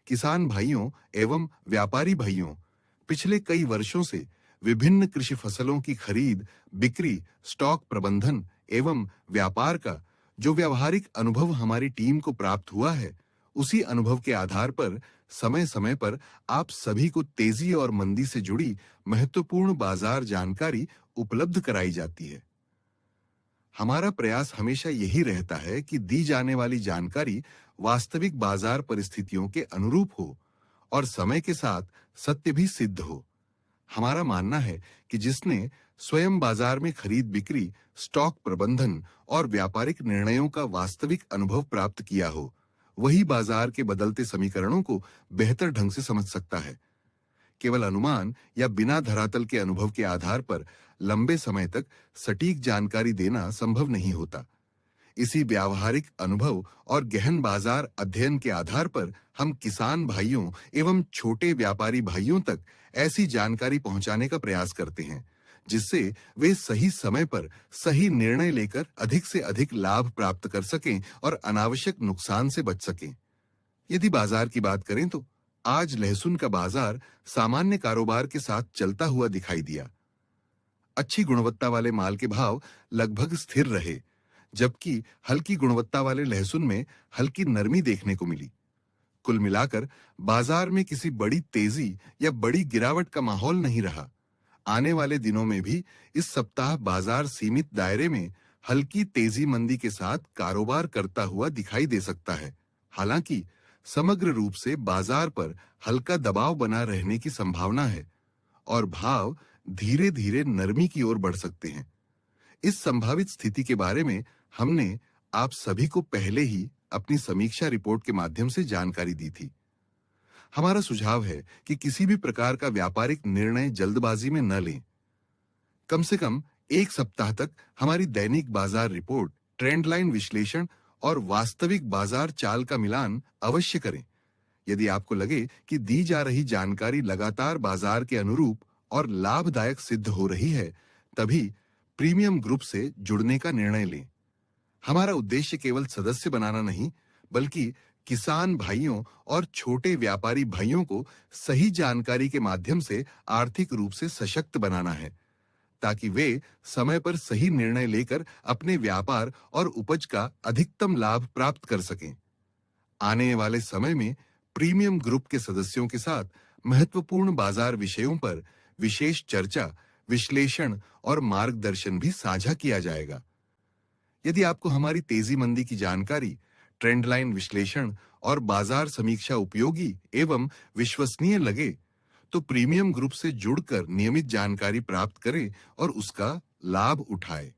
किसान भाइयों एवं व्यापारी भाइयों, पिछले कई वर्षों से विभिन्न कृषि फसलों की खरीद, बिक्री, स्टॉक प्रबंधन एवं व्यापार का जो व्यावहारिक अनुभव हमारी टीम को प्राप्त हुआ है, उसी अनुभव के आधार पर समय-समय पर आप सभी को तेजी और मंदी से जुड़ी महत्वपूर्ण बाजार जानकारी उपलब्ध कराई जाती है। हमारा प्रयास हमेशा यही रहता है कि दी जाने वाली जानकारी वास्तविक बाजार परिस्थितियों के अनुरूप हो और समय के साथ सत्य भी सिद्ध हो। हमारा मानना है कि जिसने स्वयं बाजार में खरीद बिक्री, स्टॉक प्रबंधन और व्यापारिक निर्णयों का वास्तविक अनुभव प्राप्त किया हो, वही बाजार के बदलते समीकरणों को बेहतर ढंग से समझ सकता है। केवल अनुमान या बिना धरातल के अनुभव के आधार पर लंबे समय तक सटीक जानकारी देना संभव नहीं होता। इसी व्यावहारिक अनुभव और गहन बाजार अध्ययन के आधार पर हम किसान भाइयों एवं छोटे व्यापारी भाइयों तक ऐसी जानकारी पहुंचाने का प्रयास करते हैं, जिससे वे सही समय पर सही निर्णय लेकर अधिक से अधिक लाभ प्राप्त कर सकें और अनावश्यक नुकसान से बच सकें। यदि बाजार की बात करें तो आज लहसुन का बाजार सामान्य कारोबार के साथ चलता हुआ दिखाई दिया। अच्छी गुणवत्ता वाले माल के भाव लगभग स्थिर रहे, जबकि हल्की गुणवत्ता वाले लहसुन में हल्की नरमी देखने को मिली। कुल मिलाकर बाजार में किसी बड़ी तेजी या बड़ी गिरावट का माहौल नहीं रहा। आने वाले दिनों में भी इस सप्ताह बाजार सीमित दायरे में हल्की तेजी मंदी के साथ कारोबार करता हुआ दिखाई दे सकता है। हालांकि समग्र रूप से बाजार पर हल्का दबाव बना रहने की संभावना है और भाव धीरे-धीरे नरमी की ओर बढ़ सकते हैं। इस संभावित स्थिति के बारे में हमने आप सभी को पहले ही अपनी समीक्षा रिपोर्ट के माध्यम से जानकारी दी थी। हमारा सुझाव है कि किसी भी प्रकार का व्यापारिक निर्णय जल्दबाजी में न लें। कम से कम एक सप्ताह तक हमारी दैनिक बाजार रिपोर्ट, ट्रेंड लाइन विश्लेषण और वास्तविक बाजार चाल का मिलान अवश्य करें। यदि आपको लगे कि दी जा रही जानकारी लगातार बाजार के अनुरूप और लाभदायक सिद्ध हो रही है, तभी प्रीमियम ग्रुप से जुड़ने का निर्णय लें। हमारा उद्देश्य केवल सदस्य बनाना नहीं, बल्कि किसान भाइयों और छोटे व्यापारी भाइयों को सही जानकारी के माध्यम से आर्थिक रूप से सशक्त बनाना है, ताकि वे समय पर सही निर्णय लेकर अपने व्यापार और उपज का अधिकतम लाभ प्राप्त कर सकें। आने वाले समय में प्रीमियम ग्रुप के सदस्यों के साथ महत्वपूर्ण बाजार विषयों पर विशेष चर्चा, विश्लेषण और मार्गदर्शन भी साझा किया जाएगा। यदि आपको हमारी तेजी मंदी की जानकारी, ट्रेंड लाइन विश्लेषण और बाजार समीक्षा उपयोगी एवं विश्वसनीय लगे, तो प्रीमियम ग्रुप से जुड़कर नियमित जानकारी प्राप्त करें और उसका लाभ उठाएं।